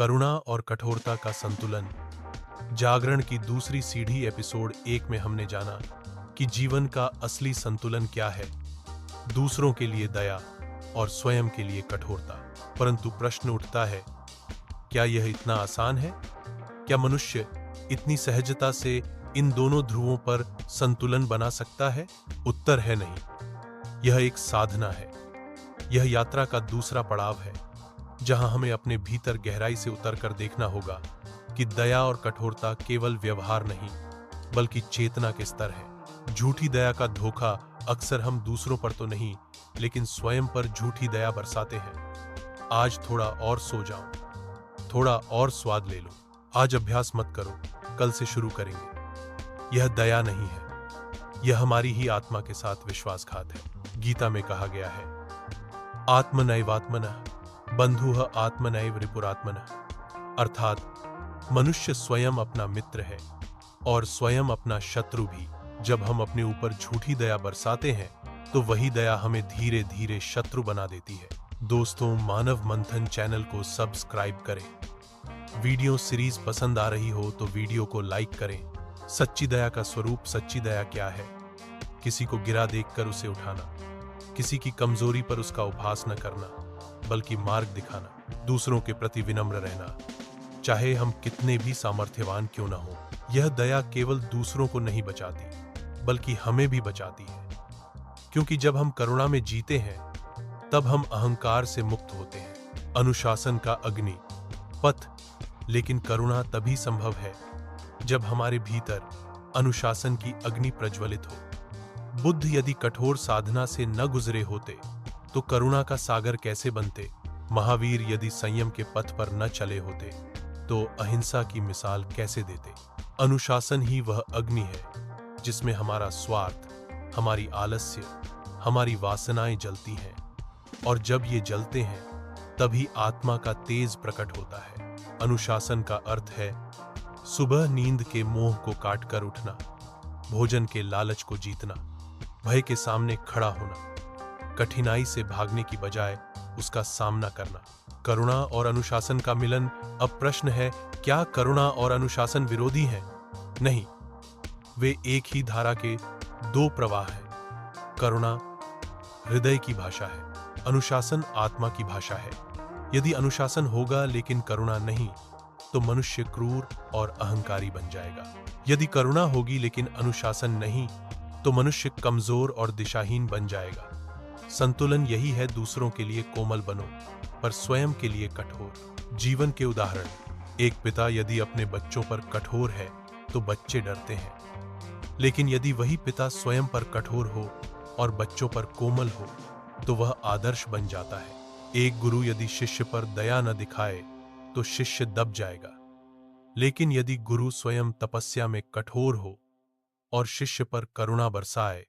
करुणा और कठोरता का संतुलन। जागरण की दूसरी सीढ़ी एपिसोड 1 में हमने जाना कि जीवन का असली संतुलन क्या है, दूसरों के लिए दया और स्वयं के लिए कठोरता। परंतु प्रश्न उठता है, क्या यह इतना आसान है? क्या मनुष्य इतनी सहजता से इन दोनों ध्रुवों पर संतुलन बना सकता है? उत्तर है नहीं। यह एक साधना है। यह यात्रा का दूसरा पड़ाव है, जहां हमें अपने भीतर गहराई से उतरकर देखना होगा कि दया और कठोरता केवल व्यवहार नहीं, बल्कि चेतना के स्तर है। झूठी दया का धोखा अक्सर हम दूसरों पर तो नहीं, लेकिन स्वयं पर झूठी दया बरसाते हैं। आज थोड़ा और सो जाओ, थोड़ा और स्वाद ले लो। आज अभ्यास मत करो, कल से शुरू करेंगे। यह दया नहीं है, यह हमारी ही आत्मा के साथ विश्वासघात है। गीता में कहा गया है, आत्मनैवात्मनः बंधुः आत्मनैव रिपुरात्मनः। अर्थात मनुष्य स्वयं अपना मित्र है और स्वयं अपना शत्रु भी। जब हम अपने ऊपर झूठी दया बरसाते हैं, तो वही दया हमें धीरे धीरे शत्रु बना देती है। दोस्तों, मानव मंथन चैनल को सब्सक्राइब करें। वीडियो सीरीज पसंद आ रही हो तो वीडियो को लाइक करें। सच्ची दया का स्वरूप। सच्ची दया क्या है? किसी को गिरा देखकर उसे उठाना, किसी की कमजोरी पर उसका उपहास न करना, बल्कि मार्ग दिखाना। दूसरों के प्रति विनम्र रहना, चाहे हम कितने भी सामर्थ्यवान क्यों न हो। यह दया केवल दूसरों को नहीं बचाती, बल्कि हमें भी बचाती है। क्योंकि जब हम करुणा में जीते हैं, तब हम अहंकार से मुक्त होते हैं। अनुशासन का अग्नि पथ। लेकिन करुणा तभी संभव है जब हमारे भीतर अनुशासन की अग्नि प्रज्वलित हो। बुद्ध यदि कठोर साधना से न गुजरे होते, तो करुणा का सागर कैसे बनते? महावीर यदि संयम के पथ पर न चले होते, तो अहिंसा की मिसाल कैसे देते? अनुशासन ही वह अग्नि है जिसमें हमारा स्वार्थ, हमारी आलस्य, हमारी वासनाएं जलती हैं। और जब ये जलते हैं, तभी आत्मा का तेज प्रकट होता है। अनुशासन का अर्थ है सुबह नींद के मोह को काटकर उठना, भोजन के लालच को जीतना, भय के सामने खड़ा होना, कठिनाई से भागने की बजाय उसका सामना करना। करुणा और अनुशासन का मिलन। अब प्रश्न है, क्या करुणा और अनुशासन विरोधी हैं? नहीं, वे एक ही धारा के दो प्रवाह हैं। करुणा हृदय की भाषा है, अनुशासन आत्मा की भाषा है। यदि अनुशासन होगा लेकिन करुणा नहीं, तो मनुष्य क्रूर और अहंकारी बन जाएगा। यदि करुणा होगी लेकिन अनुशासन नहीं, तो मनुष्य कमजोर और दिशाहीन बन जाएगा। संतुलन यही है, दूसरों के लिए कोमल बनो, पर स्वयं के लिए कठोर। जीवन के उदाहरण। एक पिता यदि अपने बच्चों पर कठोर है, तो बच्चे डरते हैं। लेकिन यदि वही पिता स्वयं पर कठोर हो और बच्चों पर कोमल हो, तो वह आदर्श बन जाता है। एक गुरु यदि शिष्य पर दया न दिखाए, तो शिष्य दब जाएगा। लेकिन यदि गुरु स्वयं तपस्या में कठोर हो और शिष्य पर करुणा बरसाए,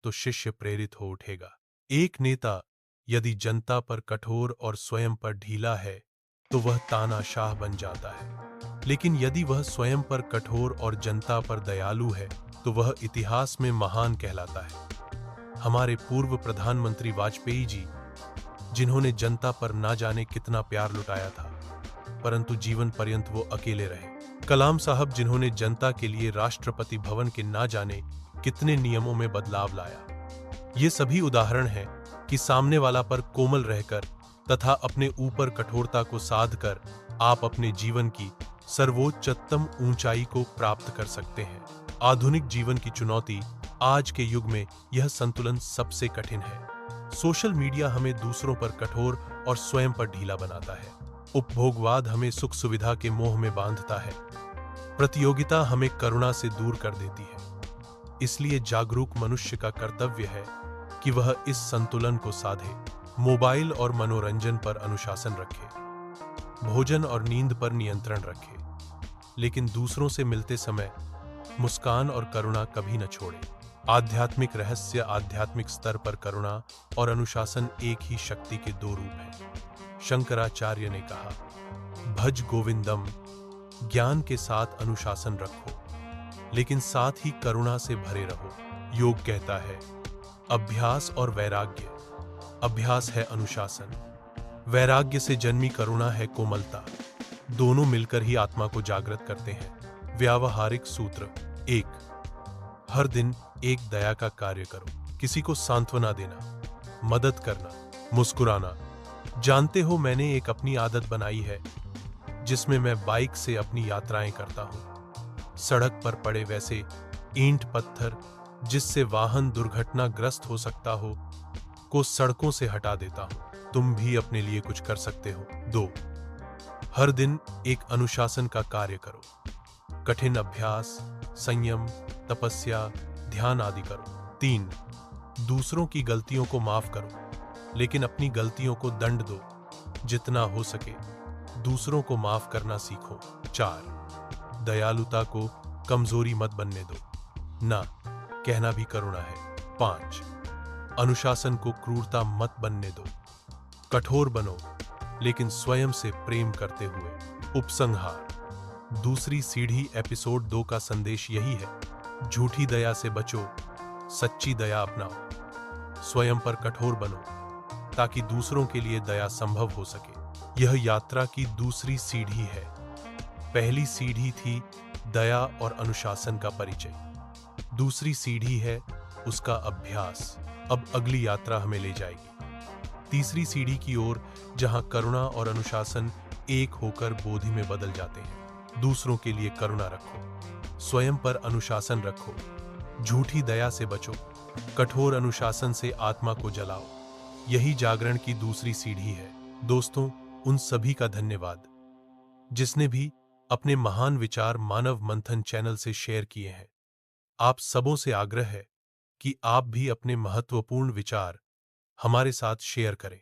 तो शिष्य प्रेरित हो उठेगा। एक नेता यदि जनता पर कठोर और स्वयं पर ढीला है, तो वह तानाशाह बन जाता है। लेकिन यदि वह स्वयं पर कठोर और जनता पर दयालु है, तो वह इतिहास में महान कहलाता है। हमारे पूर्व प्रधानमंत्री वाजपेयी जी, जिन्होंने जनता पर ना जाने कितना प्यार लुटाया था, परंतु जीवन पर्यंत वो अकेले रहे। कलाम साहब, जिन्होंने जनता के लिए राष्ट्रपति भवन के ना जाने कितने नियमों में बदलाव लाया। ये सभी उदाहरण हैं कि सामने वाला पर कोमल रहकर तथा अपने ऊपर कठोरता को साध कर आप अपने जीवन की सर्वोच्चतम ऊंचाई को प्राप्त कर सकते हैं। आधुनिक जीवन की चुनौती। आज के युग में यह संतुलन सबसे कठिन है। सोशल मीडिया हमें दूसरों पर कठोर और स्वयं पर ढीला बनाता है। उपभोगवाद हमें सुख सुविधा के मोह में बांधता है। प्रतियोगिता हमें करुणा से दूर कर देती है। इसलिए जागरूक मनुष्य का कर्तव्य है कि वह इस संतुलन को साधे। मोबाइल और मनोरंजन पर अनुशासन रखे, भोजन और नींद पर नियंत्रण रखे, लेकिन दूसरों से मिलते समय मुस्कान और करुणा कभी न छोड़े। आध्यात्मिक रहस्य। आध्यात्मिक स्तर पर करुणा और अनुशासन एक ही शक्ति के दो रूप हैं। शंकराचार्य ने कहा, भज गोविंदम। ज्ञान के साथ अनुशासन रखो, लेकिन साथ ही करुणा से भरे रहो। योग कहता है, अभ्यास और वैराग्य। अभ्यास है अनुशासन, वैराग्य से जन्मी करुणा है कोमलता। दोनों मिलकर ही आत्मा को जागृत करते हैं। व्यावहारिक सूत्र 1। हर दिन एक दया का कार्य करो। किसी को सांत्वना देना, मदद करना, मुस्कुराना। जानते हो, मैंने एक अपनी आदत बनाई है जिसमें मैं बाइक से अपनी यात्राएं करता हूं। सड़क पर पड़े वैसे ईंट पत्थर जिससे वाहन दुर्घटनाग्रस्त हो सकता हो को सड़कों से हटा देता हूं। तुम भी अपने लिए कुछ कर सकते हो। 2। हर दिन एक अनुशासन का कार्य करो। कठिन अभ्यास, संयम, तपस्या, ध्यान आदि करो। 3। दूसरों की गलतियों को माफ करो, लेकिन अपनी गलतियों को दंड दो। जितना हो सके दूसरों को माफ करना सीखो। 4। दयालुता को कमजोरी मत बनने दो, ना कहना भी करुणा है। 5। अनुशासन को क्रूरता मत बनने दो। कठोर बनो, लेकिन स्वयं से प्रेम करते हुए। उपसंहार। दूसरी सीढ़ी एपिसोड 2 का संदेश यही है: झूठी दया से बचो, सच्ची दया अपनाओ। स्वयं पर कठोर बनो ताकि दूसरों के लिए दया संभव हो सके। यह यात्रा की दूसरी सीढ़ी है। पहली सीढ़ी थी दया और अनुशासन का परिचय। दूसरी सीढ़ी है उसका अभ्यास। अब अगली यात्रा हमें ले जाएगी तीसरी सीढ़ी की ओर, जहां करुणा और अनुशासन एक होकर बोधि में बदल जाते हैं। दूसरों के लिए करुणा रखो, स्वयं पर अनुशासन रखो, झूठी दया से बचो, कठोर अनुशासन से आत्मा को जलाओ। यही जागरण की दूसरी सीढ़ी है। दोस्तों, उन सभी का धन्यवाद जिसने भी अपने महान विचार मानव मंथन चैनल से शेयर किए हैं। आप सबों से आग्रह है कि आप भी अपने महत्वपूर्ण विचार हमारे साथ शेयर करें।